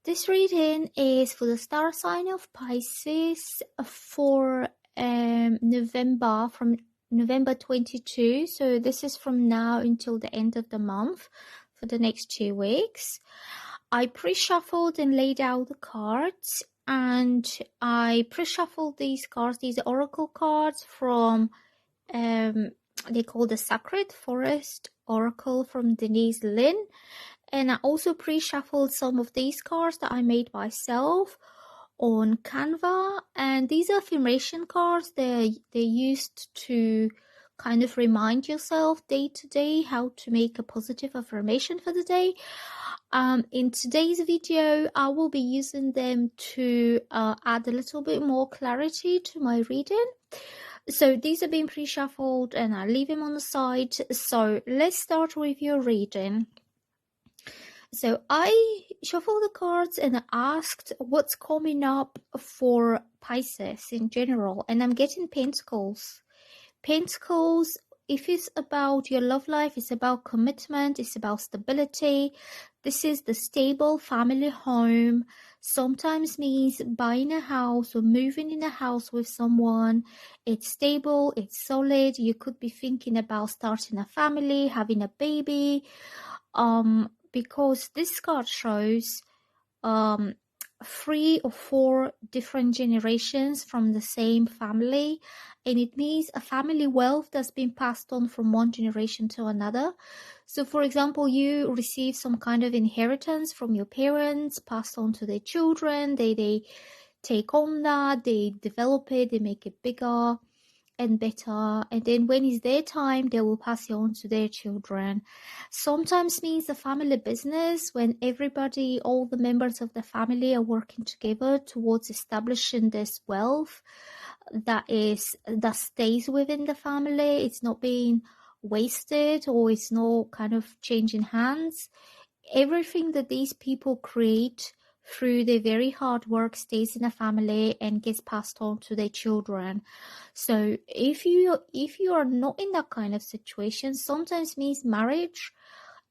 This reading is for the star sign of Pisces for November, from November 22. So this is from now until the end of the month for the next 2 weeks. I pre-shuffled and laid out the cards, and I pre-shuffled these cards, these oracle cards from they call the Sacred Forest Oracle from Denise Linn. And I also pre-shuffled some of these cards that I made myself on Canva. And these affirmation cards, they're used to kind of remind yourself day to day how to make a positive affirmation for the day. In today's video, I will be using them to add a little bit more clarity to my reading. So these are being pre-shuffled and I leave them on the side. So let's start with your reading. So I shuffled the cards and asked what's coming up for Pisces in general. And I'm getting Pentacles. Pentacles, if it's about your love life, it's about commitment, it's about stability. This is the stable family home. Sometimes means buying a house or moving in a house with someone. It's stable, it's solid. You could be thinking about starting a family, having a baby. Because this card shows 3 or 4 different generations from the same family, and it means a family wealth that's been passed on from one generation to another. So for example, you receive some kind of inheritance from your parents, passed on to their children. They take on that, they develop it, they make it bigger and better, and then when it's their time, they will pass it on to their children. Sometimes means the family business, when everybody, all the members of the family are working together towards establishing this wealth that stays within the family. It's not being wasted, or it's not kind of changing hands. Everything that these people create through their very hard work stays in a family and gets passed on to their children. So if you are not in that kind of situation, sometimes means marriage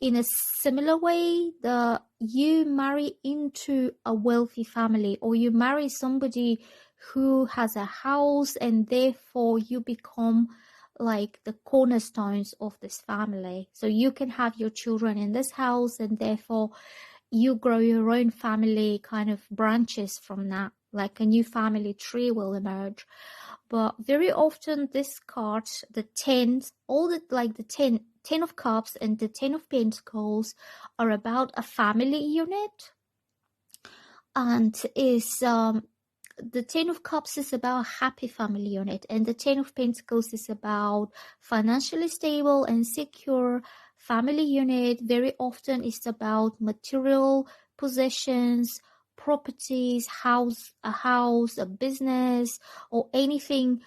in a similar way, that you marry into a wealthy family, or you marry somebody who has a house, and therefore you become like the cornerstones of this family. So you can have your children in this house, and therefore you grow your own family kind of branches from that, like a new family tree will emerge. But very often this card, the 10s, all the like the 10 of Cups and the 10 of Pentacles are about a family unit, and is the 10 of Cups is about a happy family unit, and the 10 of Pentacles is about financially stable and secure family unit. Very often it's about material possessions, properties, a house, a business, or anything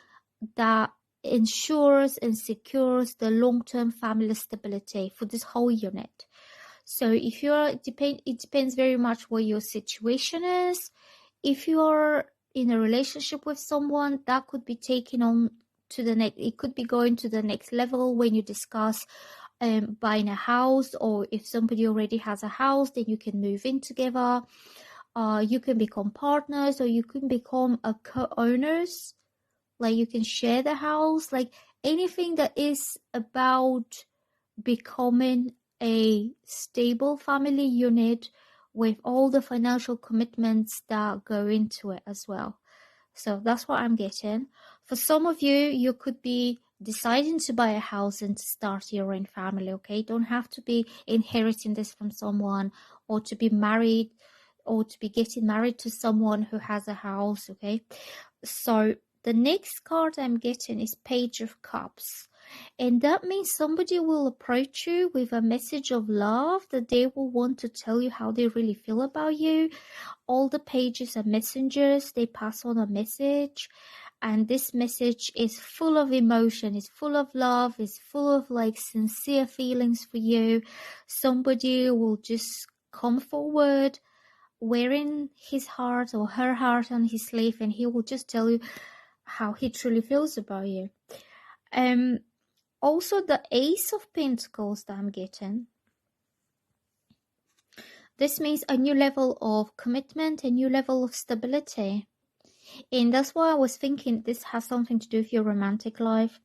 that ensures and secures the long-term family stability for this whole unit. So if it depends very much what your situation is. If you're in a relationship with someone, that could be taken on to the next, it could be going to the next level when you discuss buying a house, or if somebody already has a house, then you can move in together. You can become partners, or you can become a co-owners, like you can share the house, like anything that is about becoming a stable family unit with all the financial commitments that go into it as well. So that's what I'm getting. For some of you, you could be deciding to buy a house and to start your own family, okay? Don't have to be inheriting this from someone, or to be married, or to be getting married to someone who has a house, okay? So the next card I'm getting is Page of Cups. And that means somebody will approach you with a message of love, that they will want to tell you how they really feel about you. All the pages are messengers. They pass on a message. And this message is full of emotion. It's full of love. It's full of like sincere feelings for you. Somebody will just come forward wearing his heart or her heart on his sleeve, and he will just tell you how he truly feels about you. Also the Ace of Pentacles that I'm getting. This means a new level of commitment, a new level of stability. And that's why I was thinking this has something to do with your romantic life.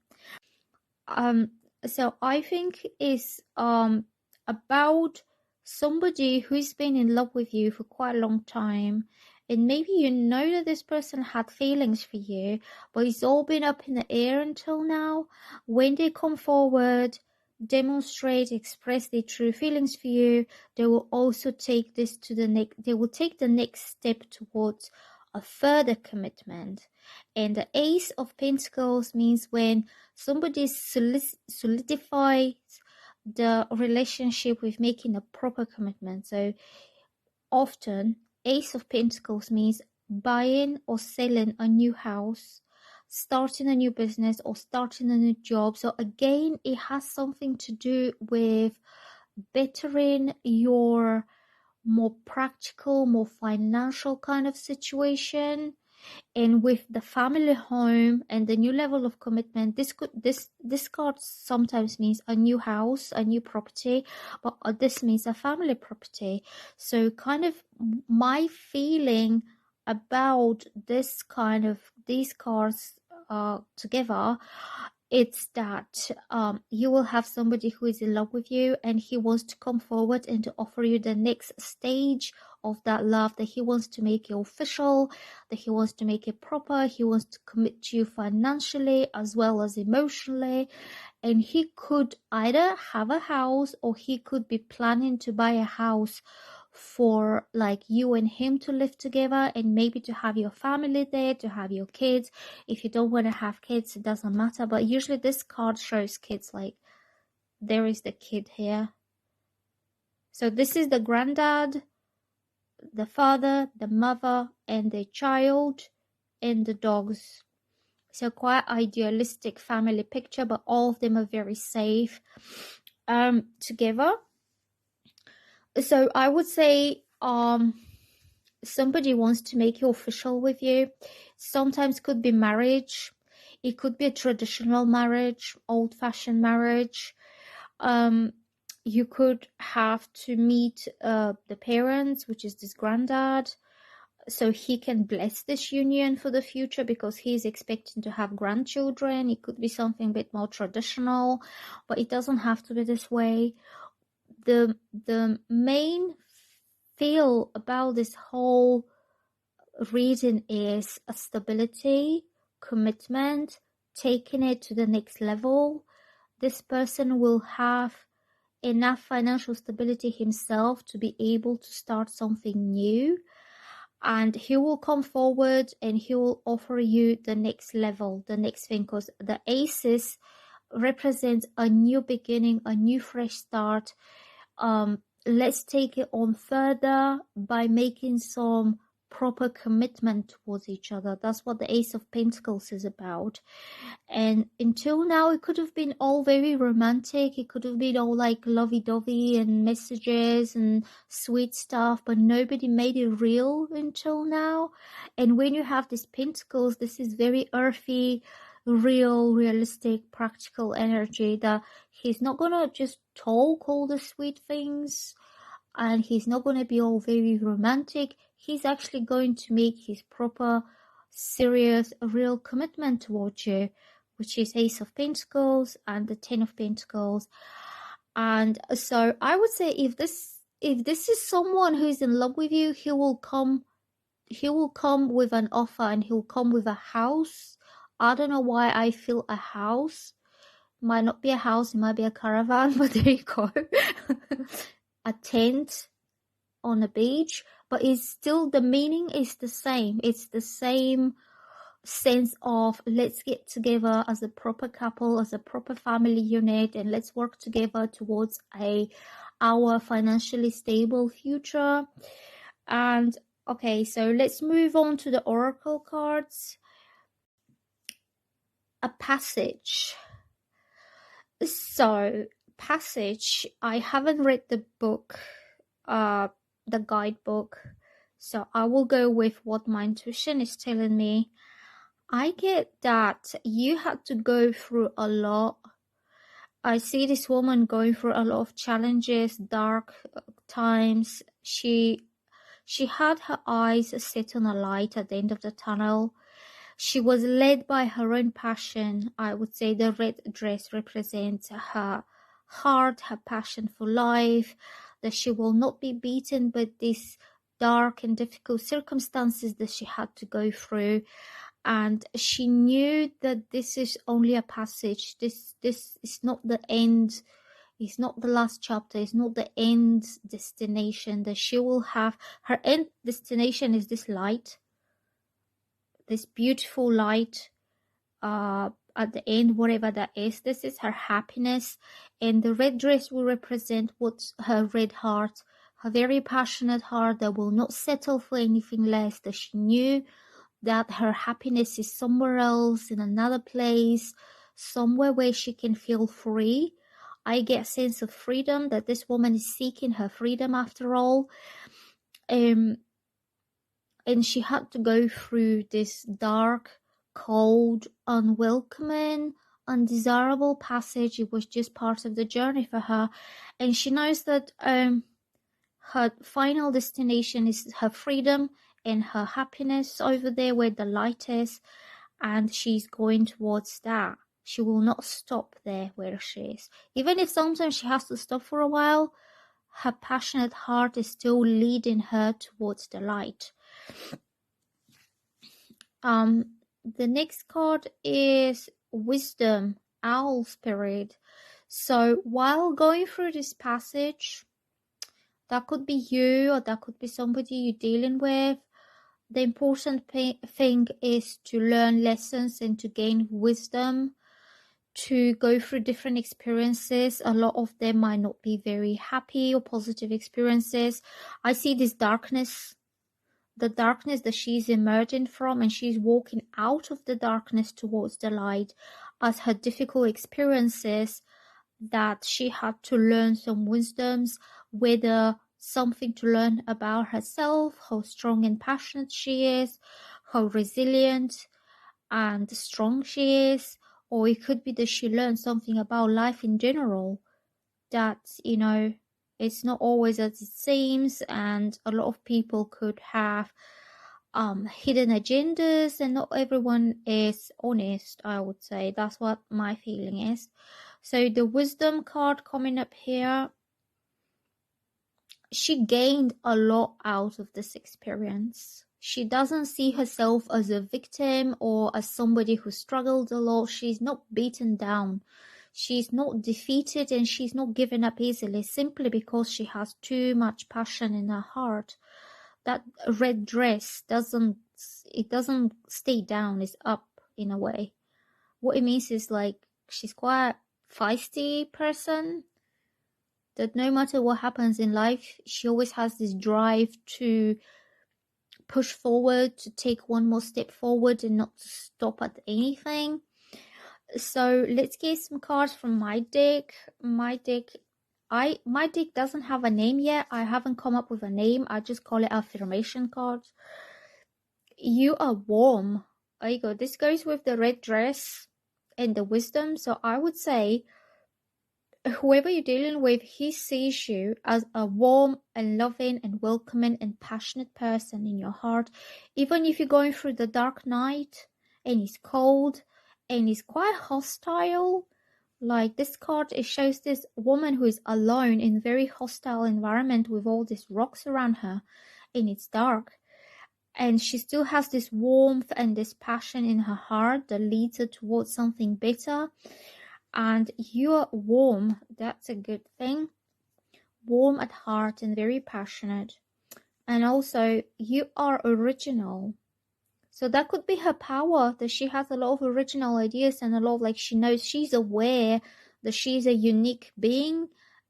Um, so I think it's about somebody who's been in love with you for quite a long time, and maybe you know that this person had feelings for you, but it's all been up in the air until now. When they come forward, demonstrate, express their true feelings for you, they will also take this to the next. They will take the next step towards a further commitment. And the Ace of Pentacles means when somebody solidifies the relationship with making a proper commitment. So often, Ace of Pentacles means buying or selling a new house, starting a new business, or starting a new job. So again, it has something to do with bettering your more practical, more financial kind of situation. And with the family home and the new level of commitment, this card sometimes means a new house, a new property, but this means a family property. So kind of my feeling about these cards together, it's that you will have somebody who is in love with you, and he wants to come forward and to offer you the next stage of that love, that he wants to make it official, that he wants to make it proper, he wants to commit to you financially as well as emotionally. And he could either have a house, or he could be planning to buy a house for like you and him to live together, and maybe to have your family there, to have your kids. If you don't want to have kids, it doesn't matter, but usually this card shows kids, like there is the kid here. So this is the granddad, the father, the mother, and the child, and the dogs. So quite idealistic family picture, but all of them are very safe together. So I would say somebody wants to make it official with you. Sometimes could be marriage. It could be a traditional marriage, old-fashioned marriage. You could have to meet the parents, which is this granddad, so he can bless this union for the future, because he's expecting to have grandchildren. It could be something a bit more traditional, but it doesn't have to be this way. The main feel about this whole reading is a stability, commitment, taking it to the next level. This person will have enough financial stability himself to be able to start something new, and he will come forward and he will offer you the next level, the next thing, because the aces represents a new beginning, a new fresh start. Let's take it on further by making some proper commitment towards each other. That's what the Ace of Pentacles is about. And until now, it could have been all very romantic. It could have been all like lovey-dovey and messages and sweet stuff, but nobody made it real until now. And when you have these pentacles, this is very earthy, real, realistic, practical energy, that he's not gonna just talk all the sweet things, and he's not gonna be all very romantic. He's actually going to make his proper, serious, real commitment towards you, which is Ace of Pentacles and the Ten of Pentacles. And so I would say if this is someone who's in love with you, he will come with an offer, and he'll come with a house. I don't know why I feel a house. Might not be a house, it might be a caravan, but there you go. A tent on a beach, but it's still, the meaning is the same. It's the same sense of let's get together as a proper couple, as a proper family unit, and let's work together towards our financially stable future. And okay, so let's move on to the oracle cards. A passage. So passage, I haven't read the book, the guidebook, so I will go with what my intuition is telling me. I get that you had to go through a lot. I see this woman going through a lot of challenges, dark times. She had her eyes set on a light at the end of the tunnel. She was led by her own passion. I would say the red dress represents her heart, her passion for life, that she will not be beaten by these dark and difficult circumstances that she had to go through. And she knew that this is only a passage. This is not the end. It's not the last chapter. It's not the end destination. That she will have. Her end destination is this light, this beautiful light at the end, whatever that is. This is her happiness, and the red dress will represent what's her red heart, her very passionate heart that will not settle for anything less, that she knew that her happiness is somewhere else, in another place, somewhere where she can feel free. I get a sense of freedom, that this woman is seeking her freedom after all. And she had to go through this dark, cold, unwelcoming, undesirable passage. It was just part of the journey for her. And she knows that her final destination is her freedom and her happiness over there where the light is. And she's going towards that. She will not stop there where she is. Even if sometimes she has to stop for a while, her passionate heart is still leading her towards the light. The next card is Wisdom, Owl Spirit. So while going through this passage, that could be you or that could be somebody you're dealing with. The important thing is to learn lessons and to gain wisdom, to go through different experiences. A lot of them might not be very happy or positive experiences. I see this darkness, the darkness that she's emerging from, and she's walking out of the darkness towards the light as her difficult experiences, that she had to learn some wisdoms, whether something to learn about herself, how strong and passionate she is, how resilient and strong she is, or it could be that she learned something about life in general, that, you know, it's not always as it seems, and a lot of people could have hidden agendas, and not everyone is honest, I would say. That's what my feeling is. So the wisdom card coming up here, she gained a lot out of this experience. She doesn't see herself as a victim or as somebody who struggled a lot. She's not beaten down. She's not defeated, and she's not given up easily simply because she has too much passion in her heart. That red dress doesn't stay down, it's up in a way. What it means is like she's quite a feisty person, that no matter what happens in life, she always has this drive to push forward, to take one more step forward and not to stop at anything. So let's get some cards from my deck. My deck doesn't have a name yet. I haven't come up with a name. I just call it affirmation cards. You are warm. There you go. This goes with the red dress and the wisdom. So I would say whoever you're dealing with, he sees you as a warm and loving and welcoming and passionate person in your heart. Even if you're going through the dark night and it's cold and it's quite hostile, like this card, it shows this woman who is alone in a very hostile environment with all these rocks around her, and it's dark. And she still has this warmth and this passion in her heart that leads her towards something better. And you're warm, that's a good thing. Warm at heart and very passionate. And also, you are original. So that could be her power, that she has a lot of original ideas and a lot of, like, she knows, she's aware that she's a unique being.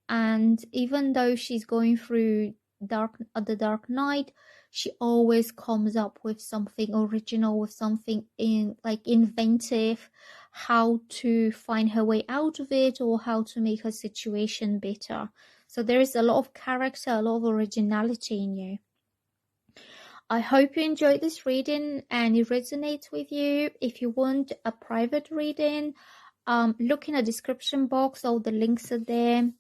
And even though she's going through the dark night, she always comes up with something original, with something inventive, how to find her way out of it or how to make her situation better. So there is a lot of character, a lot of originality in you. I hope you enjoyed this reading and it resonates with you. If you want a private reading, look in the description box, all the links are there.